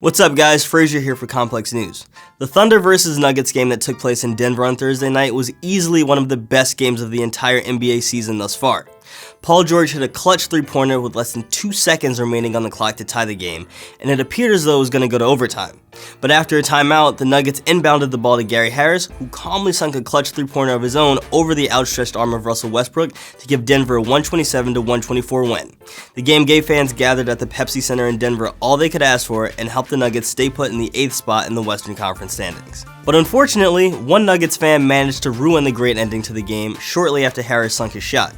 What's up guys, Frazier here for Complex News. The Thunder vs Nuggets game that took place in Denver on Thursday night was easily one of the best games of the entire NBA season thus far. Paul George hit a clutch three-pointer with less than 2 seconds remaining on the clock to tie the game, and it appeared as though it was going to go to overtime. But after a timeout, the Nuggets inbounded the ball to Gary Harris, who calmly sunk a clutch three-pointer of his own over the outstretched arm of Russell Westbrook to give Denver a 127-124 win. The game gave fans gathered at the Pepsi Center in Denver all they could ask for and helped the Nuggets stay put in the 8th spot in the Western Conference standings. But unfortunately, one Nuggets fan managed to ruin the great ending to the game shortly after Harris sunk his shot.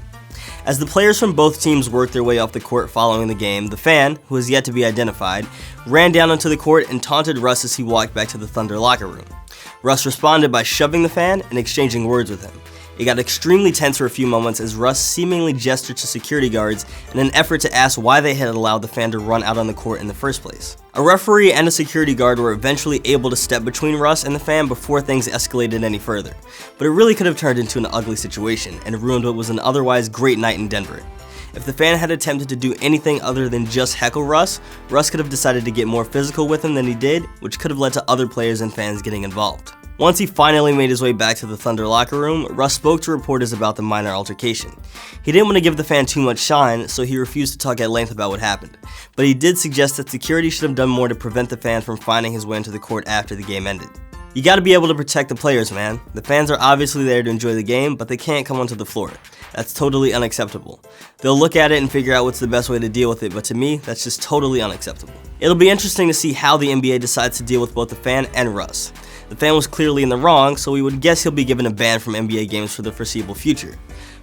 As the players from both teams worked their way off the court following the game, the fan, who has yet to be identified, ran down onto the court and taunted Russ as he walked back to the Thunder locker room. Russ responded by shoving the fan and exchanging words with him. It got extremely tense for a few moments as Russ seemingly gestured to security guards in an effort to ask why they had allowed the fan to run out on the court in the first place. A referee and a security guard were eventually able to step between Russ and the fan before things escalated any further, but it really could have turned into an ugly situation and ruined what was an otherwise great night in Denver. If the fan had attempted to do anything other than just heckle Russ, Russ could have decided to get more physical with him than he did, which could have led to other players and fans getting involved. Once he finally made his way back to the Thunder locker room, Russ spoke to reporters about the minor altercation. He didn't want to give the fan too much shine, so he refused to talk at length about what happened. But he did suggest that security should have done more to prevent the fan from finding his way into the court after the game ended. You gotta be able to protect the players, man. The fans are obviously there to enjoy the game, but they can't come onto the floor. That's totally unacceptable. They'll look at it and figure out what's the best way to deal with it, but to me, that's just totally unacceptable. It'll be interesting to see how the NBA decides to deal with both the fan and Russ. The fan was clearly in the wrong, so we would guess he'll be given a ban from NBA games for the foreseeable future.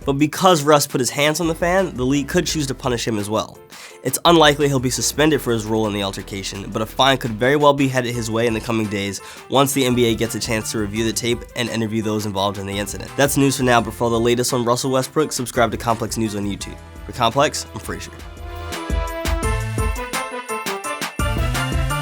But because Russ put his hands on the fan, the league could choose to punish him as well. It's unlikely he'll be suspended for his role in the altercation, but a fine could very well be headed his way in the coming days once the NBA gets a chance to review the tape and interview those involved in the incident. That's news for now, but for all the latest on Russell Westbrook, subscribe to Complex News on YouTube. For Complex, I'm Frazier.